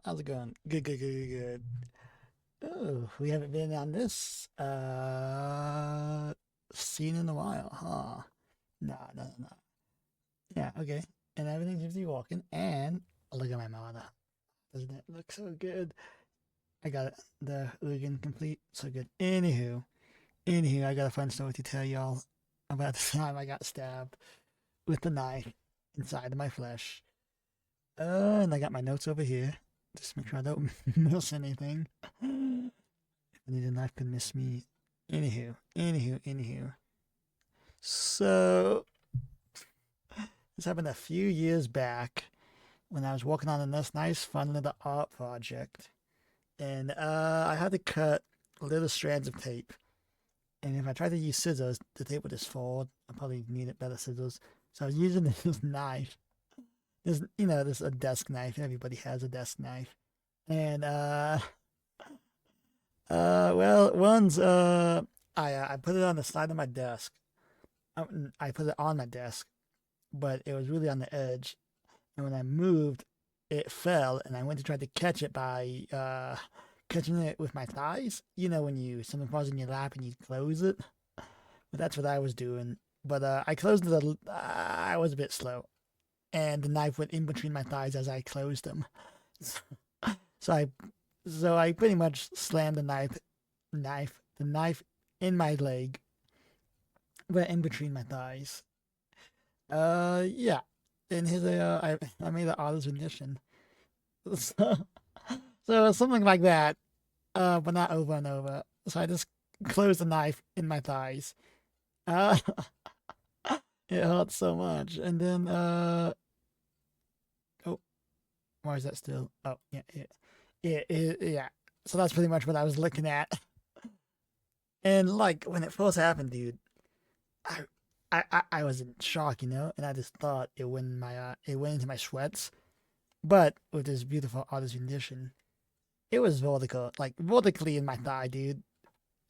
How's it going? Good, good, good, good, good. Oh, we haven't been on this scene in a while, huh? No, no, no. Yeah, okay. And everything seems to be walking. And look at my monitor. Doesn't it look so good? I got it. The Ugin complete. So good. Anywho, I got a fun story to tell y'all about the time I got stabbed with the knife inside of my flesh. And I got my notes over here. Just make sure I don't miss anything. I need a knife could miss me. Anywho. So this happened a few years back when I was working on this nice, fun little art project, and I had to cut little strands of tape. And if I tried to use scissors, the tape would just fall. I probably needed better scissors, so I was using this knife. This a desk knife. Everybody has a desk knife, and well, once I put it on the side of my desk. I put it on my desk, but it was really on the edge. And when I moved, it fell, and I went to try to catch it by catching it with my thighs. You know, when something falls in your lap and you close it. But that's what I was doing. But I closed it. I was a bit slow, and the knife went in between my thighs as I closed them. So I, so I pretty much slammed the knife in my leg, but in between my thighs. Yeah. And here's I made an artist rendition. So, so something like that, but not over and over. So I just closed the knife in my thighs. Uh, it hurt so much. And then, oh, why is that still? Oh, yeah. So that's pretty much what I was looking at. And like when it first happened, dude, I, I was in shock, and I just thought it went into my sweats. But with this beautiful artist rendition, it was vertical, like vertically in my thigh, dude.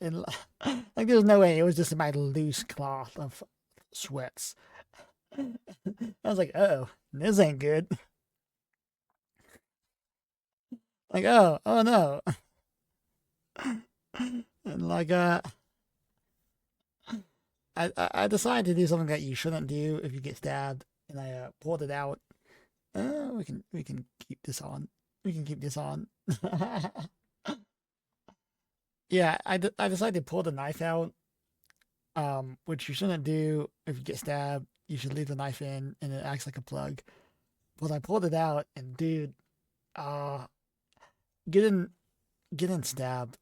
And like there's no way it was just in my loose cloth of sweats. I was like, oh, this ain't good. Like, oh no. And like I decided to do something that you shouldn't do if you get stabbed, and I pulled it out. We can keep this on. We can keep this on. Yeah, I decided to pull the knife out, which you shouldn't do if you get stabbed. You should leave the knife in, and it acts like a plug. But I pulled it out, and dude, uh, getting getting stabbed,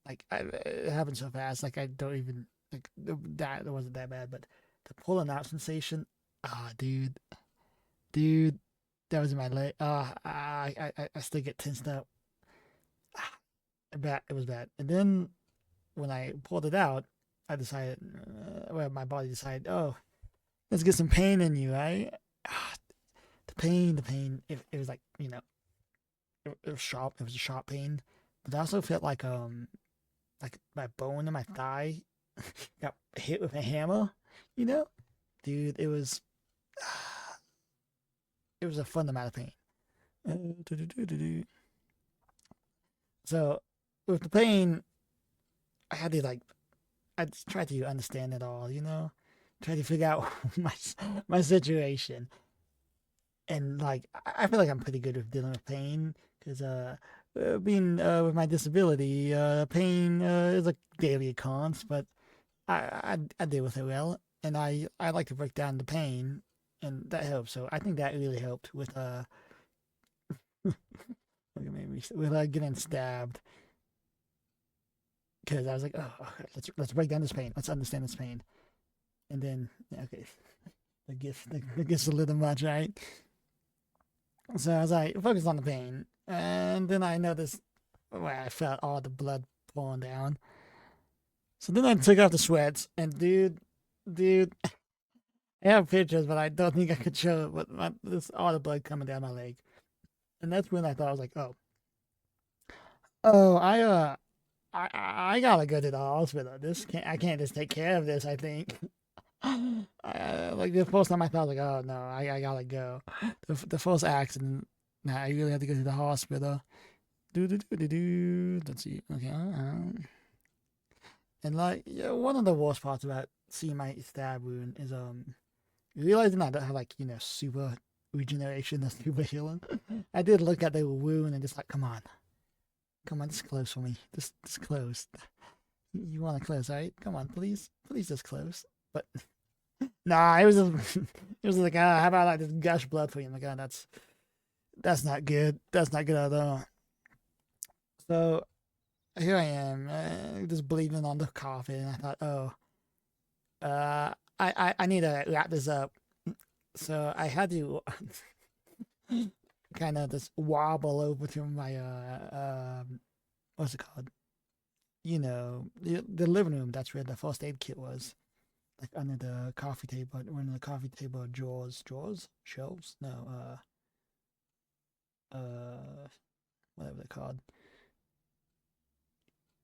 like it happened so fast. Like I don't even like that. It wasn't that bad, but the pulling out sensation, dude, that was in my leg. I still get tensed up. Bad, it was bad. And then when I pulled it out, I decided, my body decided, oh, let's get some pain in you, right? Ah, the pain. It was like it was sharp. It was a sharp pain, but I also felt like my bone in my thigh got hit with a hammer. You know, dude, it was a fun amount of pain. So with the pain, I had to I tried to understand it all. Try to figure out my situation. And like I feel like I'm pretty good with dealing with pain because being with my disability, pain is a daily occurrence, but I deal with it well, and I like to break down the pain, and that helps. So I think that really helped with with getting stabbed, because I was like, oh, okay, let's break down this pain, let's understand this pain, and then yeah, okay, the gets a little much, right? So as I focused on the pain, and then I noticed where I felt all the blood pouring down. So then I took off the sweats, and dude, I have pictures, but I don't think I could show it. But this all the blood coming down my leg, and that's when I thought I was like, oh, I gotta go to the hospital. I can't just take care of this. I think. Like the first time I thought like, oh no, I gotta go. The first accident. Nah, I really had to go to the hospital. Do do do do do. Let's see. Okay. And like, yeah, one of the worst parts about seeing my stab wound is realizing I don't have like super regeneration or super healing. I did look at the wound and just like, come on, just close for me, just close. You want to close, right? Come on, please, just close. But nah, it was it was like, how about I just gush blood for you? I'm like, that's not good. That's not good at all. So here I am, just bleeding on the coffin. And I thought, oh, I need to wrap this up. So I had to kind of just wobble over to my what's it called? The living room. That's where the first aid kit was, like under the coffee table, one of the coffee table drawers, shelves. No, whatever they're called,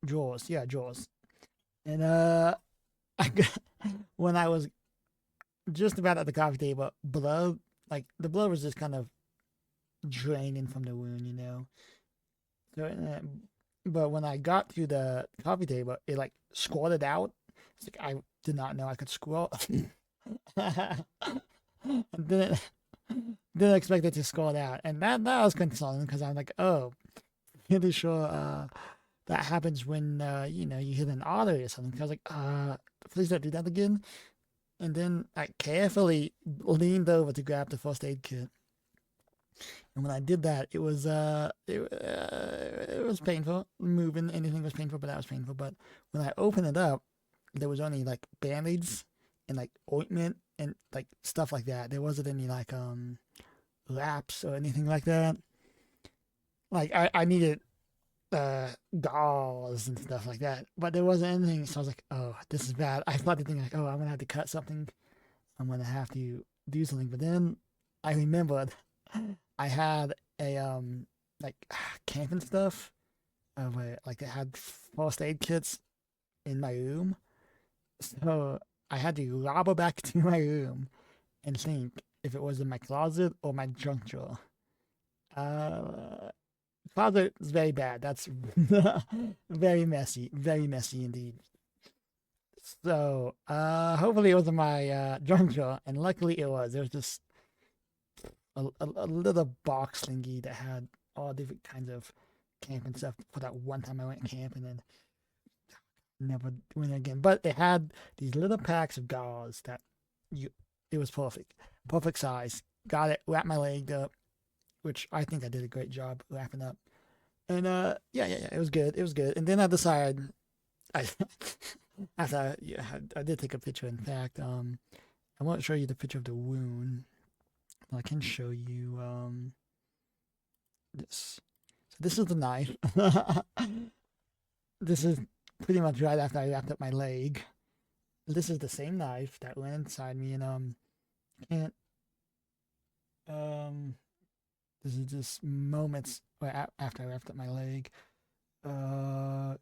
drawers. Yeah, drawers. And when I was just about at the coffee table, blood, like the blood was just kind of draining from the wound. So, but when I got to the coffee table, it like squirted out. It's like I did not know I could squirt. And didn't didn't expect it to squirt out, and that was concerning because I'm like, oh, pretty sure that happens when you hit an artery or something. 'Cause I was like, please don't do that again. And then I carefully leaned over to grab the first aid kit. And when I did that, it was painful. Moving anything was painful, but that was painful. But when I opened it up, there was only like band-aids and like ointment and like stuff like that. There wasn't any like wraps or anything like that. Like I needed gauze and stuff like that, but there wasn't anything. So I was like, oh, this is bad. I started thinking like, oh, I'm gonna have to cut something. I'm gonna have to do something. But then I remembered I had a like camping stuff, where like they had first aid kits in my room, so I had to robber back to my room and think if it was in my closet or my junk drawer. Uh, Closet is very bad. That's very messy indeed. So, hopefully it was in my junk drawer, and luckily it was. There was just a little box thingy that had all different kinds of camping stuff for that one time I went camping and never doing it again. But it had these little packs of gauze that you it was perfect size. Got it, wrapped my leg up, which I think I did a great job wrapping up. And yeah, it was good. It was good. And then I decided I after I did take a picture. In fact, I won't show you the picture of the wound. I can show you this. So this is the knife. This is pretty much right after I wrapped up my leg. This is the same knife that went inside me, and can't um this is just moments after I wrapped up my leg. Uh,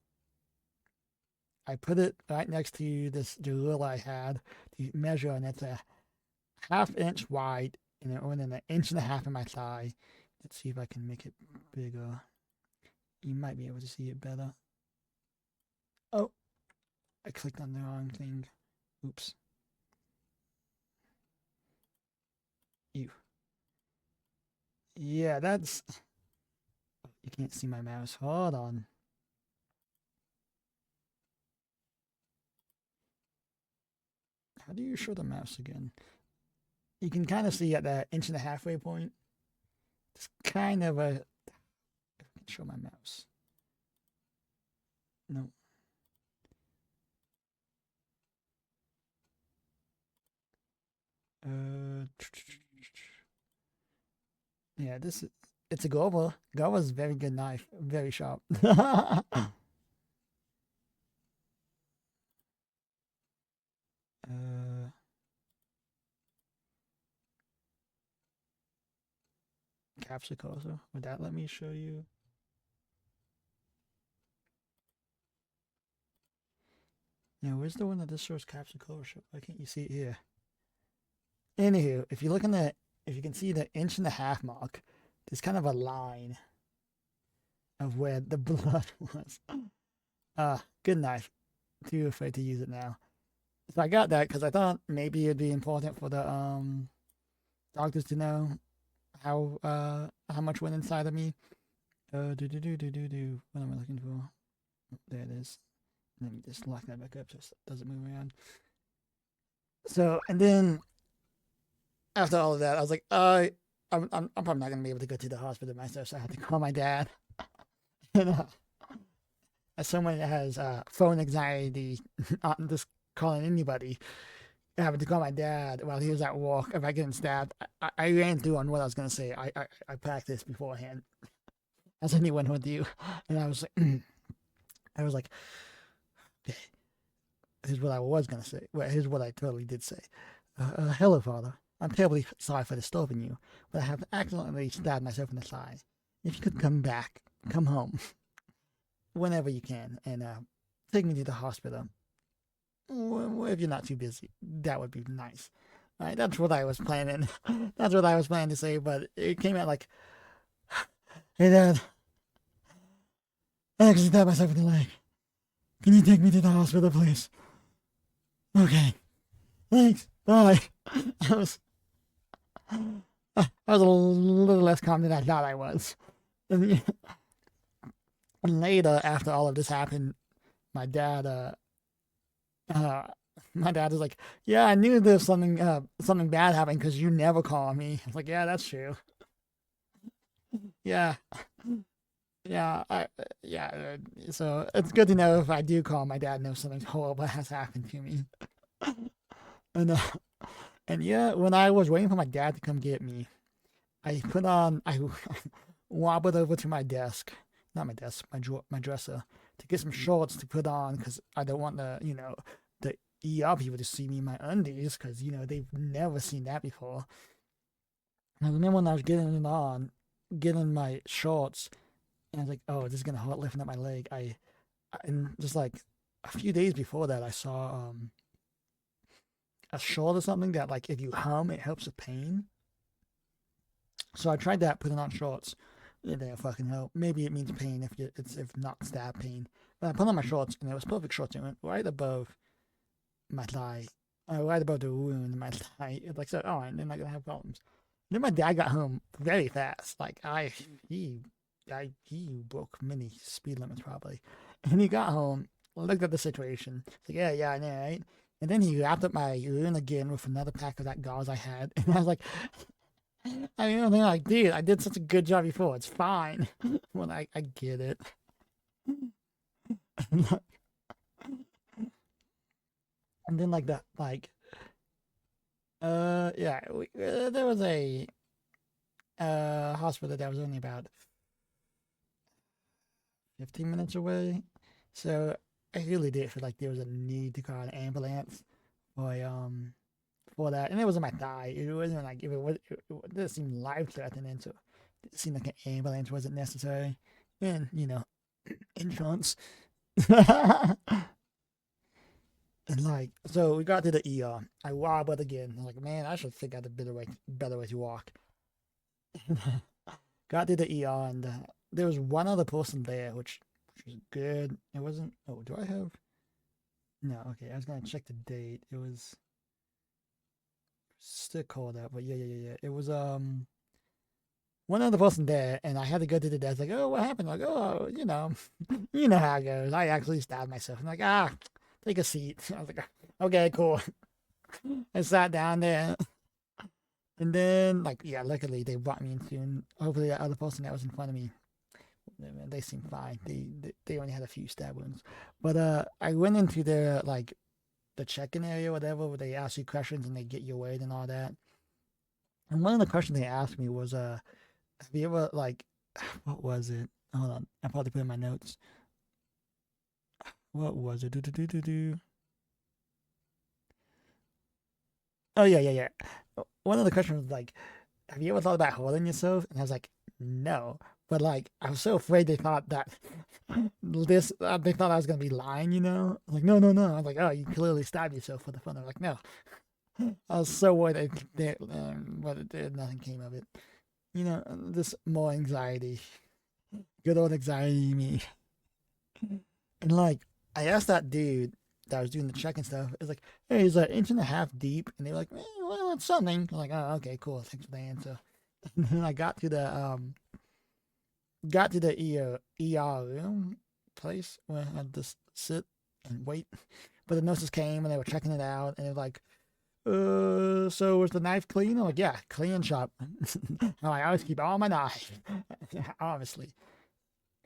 I put it right next to this drill I had to measure, and it's a half-inch wide, and it went an inch and a half in my thigh. Let's see if I can make it bigger. You might be able to see it better. Oh, I clicked on the wrong thing. Oops. You. Yeah, that's. You can't see my mouse. Hold on. How do you show the mouse again? You can kind of see at that inch and a halfway point. It's kind of a. If I can show my mouse. No. Yeah, it's a Gova. Gova's a very good knife, very sharp. uh, Capsicosa. Would that let me show you? Yeah, where's the one that just shows Capsicosa? Why can't you see it here? Anywho, if you can see the inch and a half mark, there's kind of a line of where the blood was. Good knife. Too afraid to use it now. So I got that because I thought maybe it'd be important for the doctors to know how much went inside of me. What am I looking for? Oh, there it is. Let me just lock that back up so it doesn't move around. So and then after all of that, I was like, I'm probably not gonna be able to go to the hospital myself, so I had to call my dad. And as someone that has phone anxiety, not just calling anybody, having to call my dad while he was at work if I get him stabbed, I ran through on what I was gonna say. I practiced beforehand, as anyone would do, and I was like, okay, here's what I was gonna say. Well, here's what I totally did say. Hello, Father. I'm terribly sorry for disturbing you, but I have accidentally stabbed myself in the side. If you could come home, whenever you can, and take me to the hospital. If you're not too busy, that would be nice. All right, that's what I was planning. That's what I was planning to say, but it came out like, hey, Dad, I actually stabbed myself in the leg. Can you take me to the hospital, please? Okay. Thanks. Bye. I was a little less calm than I thought I was. And later, after all of this happened, my dad was like, "Yeah, I knew there was something bad happening because you never call me." I was like, "Yeah, that's true. Yeah, yeah, yeah." So it's good to know if I do call my dad, knows something horrible has happened to me. And and yeah, when I was waiting for my dad to come get me, I wobbled over to my desk, not my desk, my dresser, to get some shorts to put on because I don't want the ER people to see me in my undies because they've never seen that before. And I remember when I was getting my shorts, and I was like, "Oh, this is gonna hurt lifting up my leg." And just like a few days before that, I saw a short or something that like if you hum, it helps with pain. So I tried that, putting on shorts. It didn't fucking help. Maybe it means pain if not stab pain. But I put on my shorts, and it was perfect shorts. It went right above my thigh, right above the wound in my thigh. It's like, so, oh, and then I'm not gonna have problems. Then my dad got home very fast. Like he broke many speed limits probably. And he got home, looked at the situation. He's like, yeah, I know, right? And then he wrapped up my urine again with another pack of that gauze I had. And I was like, I mean, I'm like, dude, I did such a good job before. It's fine. Well, I get it. And then like that, like, yeah, there was a hospital that was only about 15 minutes away. So I really did feel like there was a need to call an ambulance for that. And it was in my thigh. It wasn't like if it didn't seem life threatening, so it seemed like an ambulance wasn't necessary. And insurance. And like, so we got to the ER. I wobbled again. I was like, man, I should figure out a better way to walk. Got to the ER, and there was one other person there, which was good. It wasn't. Oh, do I have? No. Okay, I was gonna check the date. It was still called out, but yeah. It was one other person there, and I had to go to the desk. Like, oh, what happened? Like, oh, you know how it goes. I actually stabbed myself. I'm like, take a seat. I was like, okay, cool. I sat down there. And then, like, yeah, luckily they brought me in soon. Hopefully, the other person that was in front of me, they seemed fine. They only had a few stab wounds. But I went into their, like, the check-in area, whatever, where they ask you questions and they get your weight and all that. And one of the questions they asked me was, have you ever, like, what was it? Hold on. I probably put in my notes. What was it? Oh, yeah. One of the questions was like, have you ever thought about hurting yourself? And I was like, no. But like, I was so afraid they thought that they thought I was gonna be lying, Like, no. I was like, oh, you clearly stabbed yourself for the fun. They're like, no. I was so worried but nothing came of it. this more anxiety. Good old anxiety me. And like, I asked that dude that was doing the check and stuff. It's like, hey, he's an inch and a half deep, and they were like, well, it's something. I'm like, oh, okay, cool. Thanks for the answer. And then I got to the ER room place where I had to sit and wait. But the nurses came and they were checking it out, and they were like, so was the knife clean? I'm like, yeah, clean shop. I always keep all my knives, obviously.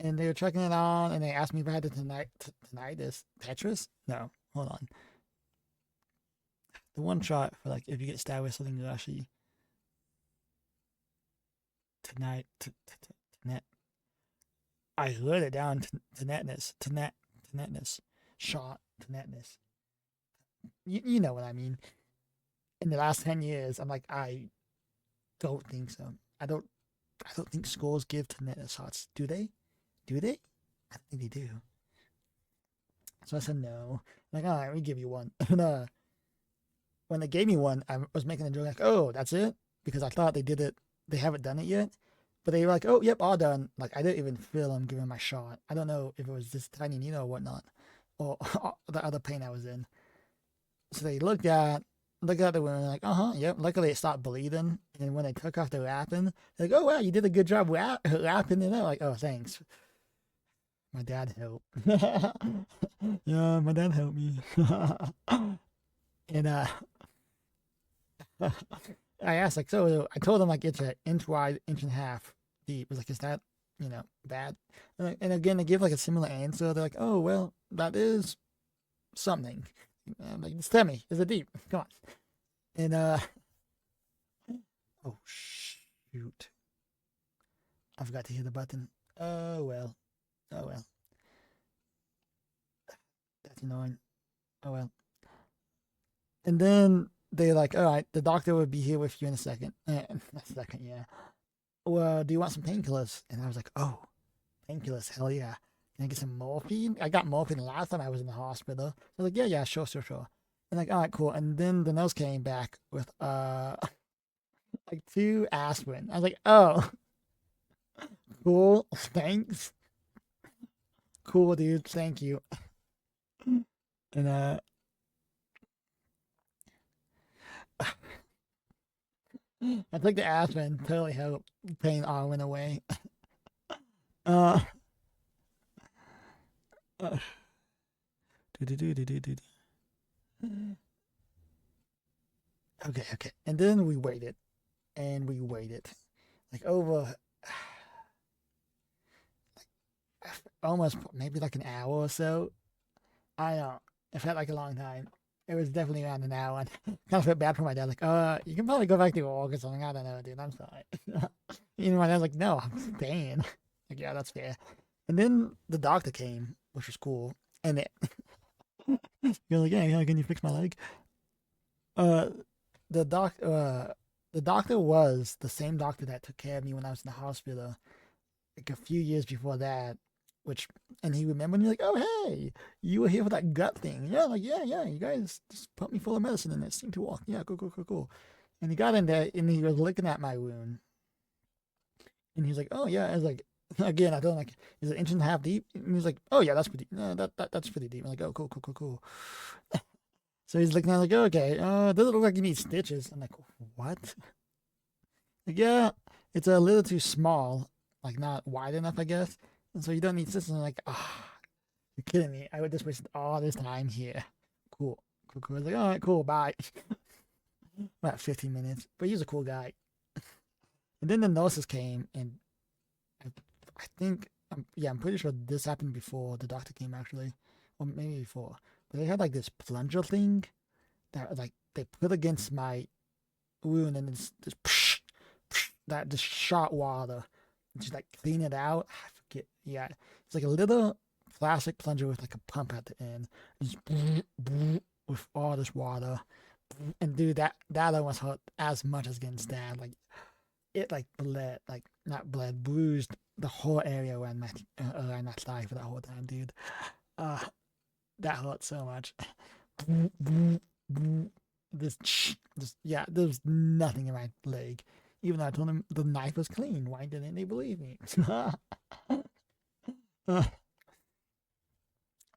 And they were checking it on, and they asked me if I had the tinnitus. Tetris? No, hold on. The one shot for like if you get stabbed with something, you actually tonight. I wrote it down. Tinnitus, shot, tinnitus. You know what I mean. In the last 10 years, I'm like, I don't think so. I don't think schools give tinnitus shots. Do they? Do they? I think they do. So I said no. Like, all right, we give you one. And when they gave me one, I was making a joke like, oh, that's it? Because I thought they did it. They haven't done it yet. But they were like, oh, yep, all done. Like, I didn't even feel them giving my shot. I don't know if it was this tiny needle or whatnot, or the other pain I was in. So they looked at the wound, like, yep. Luckily, it stopped bleeding. And when they took off the wrapping, they're like, oh, wow, you did a good job wrapping it up. Like, oh, thanks. My dad helped. Yeah, my dad helped me. And I asked, like, so I told him, like, it's an inch wide, inch and a half deep. I was like, is that, bad? And again, they give, like, a similar answer. They're like, oh, well, that is something. I'm like, just tell me, is it deep? Come on. And, oh, shoot. I forgot to hit the button. Oh, well. Oh, well. That's annoying. Oh, well. And then they're like, all right, the doctor will be here with you in a second. A second, yeah. Well, do you want some painkillers? And I was like, oh, painkillers, hell yeah. Can I get some morphine? I got morphine last time I was in the hospital. I was like, yeah, sure. And like, all right, cool. And then the nurse came back with like 2 aspirin. I was like, oh, cool, thanks. Cool, dude, thank you. And I took the aspirin, totally helped. Pain all went away. Uh, uh okay. And then we waited, and we waited, like over almost maybe like an hour or so. I know it felt like a long time. It was definitely around an hour. And kind of felt bad for my dad. Like, you can probably go back to work or something. I don't know, dude. I'm sorry. My dad's like, no, I'm staying. Like, yeah, that's fair. And then the doctor came, which was cool. And you're like, yeah, can you fix my leg? Uh, the doc, uh, the doctor was the same doctor that took care of me when I was in the hospital, like a few years before that. Which, and he remembered me like, oh hey, you were here for that gut thing. Yeah, like yeah, you guys just put me full of medicine and it seemed to work. Yeah, cool. And he got in there and he was looking at my wound, and he's like, oh yeah. I was like, again, I told him like, is it 1.5 inches deep? And he's like, oh yeah, that's pretty. No, that's pretty deep. I'm like, oh cool. So he's looking at it like, okay, doesn't look like you need stitches. I'm like, what? Like, yeah, it's a little too small, like not wide enough, I guess. And so you don't need stitches. I'm like, you're kidding me. I would just wasted all this time here. Cool. I was like, all right, cool, bye. About 15 minutes. But he was a cool guy. And then the nurses came, and I think, I'm pretty sure this happened before the doctor came, actually. Or maybe before. But they had like this plunger thing that like they put against my wound, and it's this that just shot water. Just like clean it out. I forget. Yeah. It's like a little plastic plunger with like a pump at the end. Just with all this water. And dude, that almost hurt as much as getting stabbed. Like it like bled, like not bled, bruised the whole area around my thigh for that whole time, dude. Uh that hurt so much. This yeah, there was nothing in my leg. Even though I told them the knife was clean. Why didn't they believe me?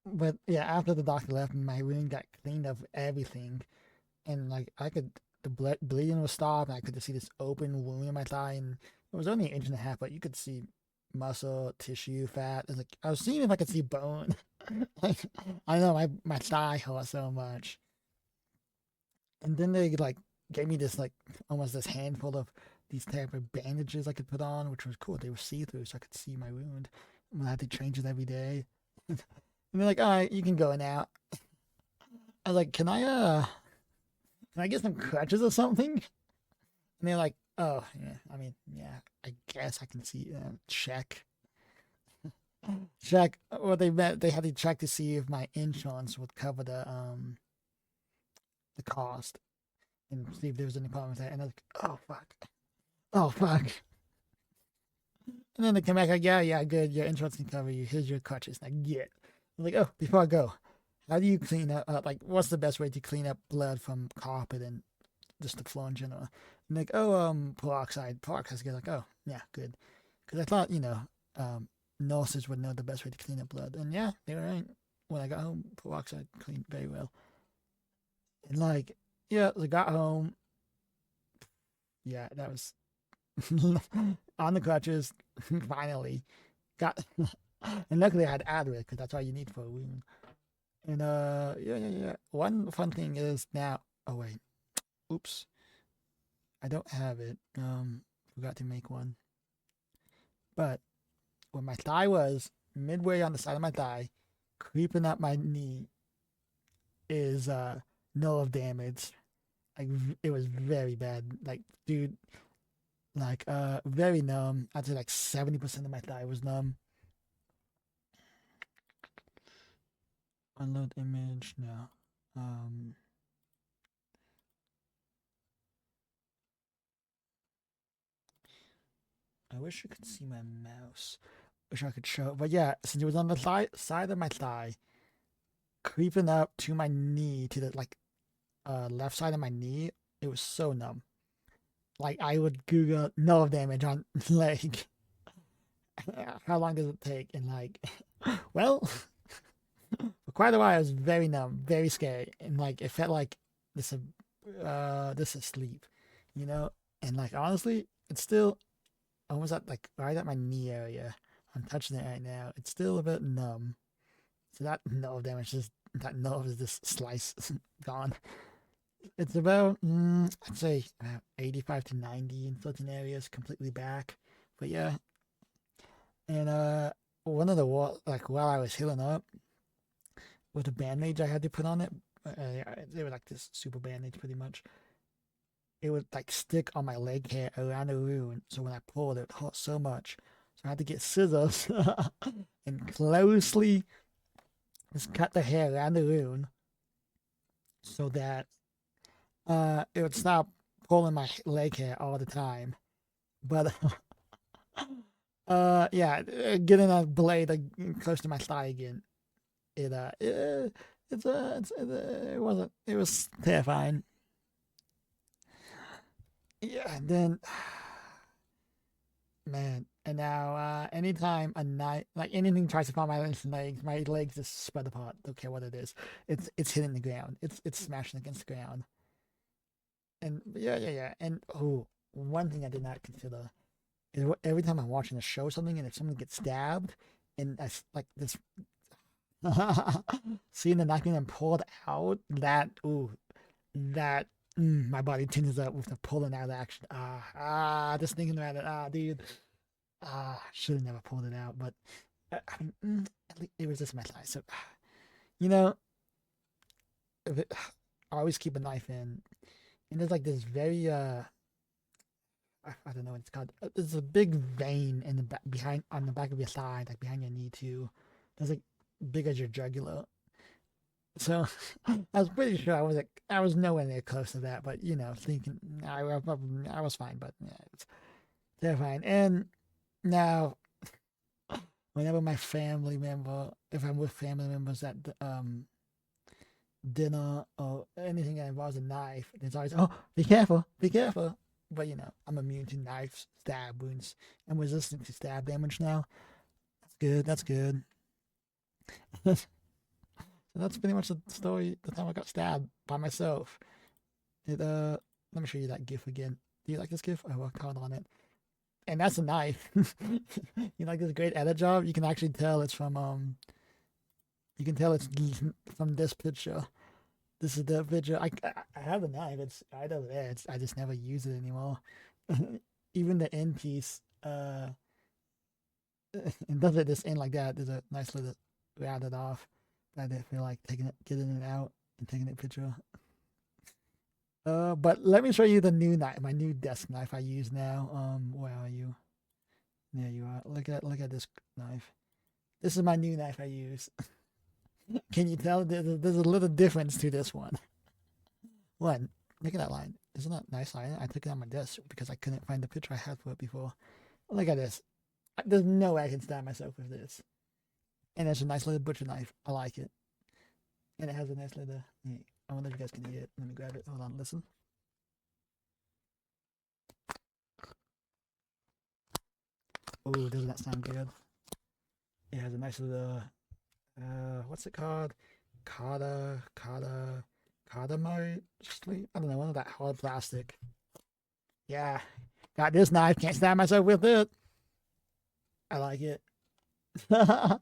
But yeah, after the doctor left, my wound got cleaned of everything, and like I could, the bleeding was stopped, and I could just see this open wound in my thigh, and it was only an inch and a half, but you could see muscle, tissue, fat. It's like I was seeing if I could see bone. Like, I know my thigh hurt so much, and then they like gave me this like almost this handful of these type of bandages I could put on, which was cool. They were see through, so I could see my wound. I had to change it every day. And they're like, all right, you can go now. I was like, can I get some crutches or something? And they're like, oh, yeah, I mean, yeah, I guess I can see, check. Check. What they meant, they had to check to see if my insurance would cover the cost and see if there was any problem with that. And I was like, oh, fuck. Oh, fuck. And then they came back like, yeah, good. Your insurance can cover you. Here's your crutches. Like, yeah. I'm like, oh, before I go, how do you clean up? Like, what's the best way to clean up blood from carpet and just the floor in general? And like, oh, peroxide. Peroxide's good. Like, oh, yeah, good. Because I thought, nurses would know the best way to clean up blood. And yeah, they were right. When I got home, peroxide cleaned very well. And like, yeah, I got home. Yeah, that was on the crutches. Finally, got. And luckily I had Advil because that's all you need for a wound. And yeah. One fun thing is now. Oh wait, oops, I don't have it. Forgot to make one. But where my thigh was, midway on the side of my thigh, creeping up my knee, is nerve damage. Like it was very bad. Like dude, like very numb. I'd say like 70% of my thigh was numb. Unload image now. I wish you could see my mouse. Wish I could show, but yeah, since it was on the side of my thigh, creeping up to my knee, to the like left side of my knee, it was so numb. Like I would Google nerve damage on leg. How long does it take? And like, well, for quite a while, it was very numb, very scary, and like it felt like this is sleep, you know. And like honestly, it's still almost at like right at my knee area. I'm touching it right now. It's still a bit numb. So that nerve damage is that nerve is just slice gone. It's about I'd say about 85 to 90 in certain areas, completely back. But yeah, and one of the like while I was healing up with the bandage I had to put on it, they were like this super bandage pretty much. It would like stick on my leg hair around the wound. So when I pulled, it hurt so much. So I had to get scissors and closely just cut the hair around the wound so that it would stop pulling my leg hair all the time. But yeah, getting a blade close to my thigh again, it it was terrifying. Yeah, and then man, and now anytime a knife, like anything tries to find my legs just spread apart. Don't care what it is. It's hitting the ground. It's smashing against the ground. And yeah. And oh, one thing I did not consider is every time I'm watching a show or something, and if someone gets stabbed, and I like this, seeing the knife being pulled out, that ooh, that my body tinges up with the pulling out action. Just thinking about it. Dude. Should have never pulled it out, but I mean, at least it was just my thigh. So, you know, I always keep a knife in, and there's like this very I don't know what it's called. There's a big vein in the back behind on the back of your thigh, like behind your knee too. That's like big as your jugular. So I was pretty sure I was nowhere near close to that, but thinking I was fine, but yeah, it's terrifying. And now, whenever my family member, if I'm with family members at dinner or anything that involves a knife, there's always, oh, be careful, be careful. but you know, I'm immune to knife stab wounds and resistant to stab damage now. That's good. That's good. So that's pretty much the story. The time I got stabbed by myself. It let me show you that GIF again. Do you like this GIF? I worked hard on it. And that's a knife. You like this great edit job? You can actually tell it's from you can tell it's from this picture. This is the picture. I have the knife. It's right over there. I just never use it anymore. Even the end piece, it does it this end like that. There's a nice little rounded off. I didn't feel like taking it, getting it out and taking a picture. But let me show you the new knife, my new desk knife I use now. Where are you? There you are. Look at this knife. This is my new knife I use. Can you tell? There's a little difference to this one. What? Look at that line. Isn't that nice line? I took it on my desk because I couldn't find the picture I had for it before. Look at this. There's no way I can stab myself with this. And it's a nice little butcher knife. I like it. And it has a nice little. I wonder if you guys can hear it. Let me grab it. Hold on, listen. Oh, doesn't that sound good? It has a nice little, what's it called? Cardamide? I don't know, one of that hard plastic. Yeah, got this knife. Can't stab myself with it. I like it. For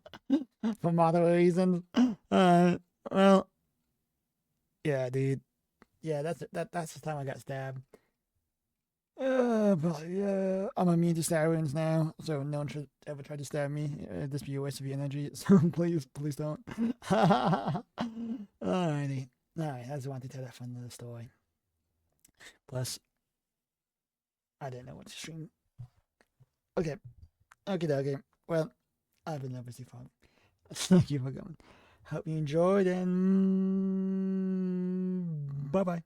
other reasons. Well, yeah, dude. Yeah, that's the time I got stabbed. But yeah, I'm immune to stab wounds now, so no one should ever try to stab me. This be a waste of your energy, so please don't. Alrighty. Alright, I just wanted to tell that fun little story. Plus, I didn't know what to stream. Okay. Okay. Well, I've been Legacy Fog. Thank you for coming. Hope you enjoyed, and bye bye.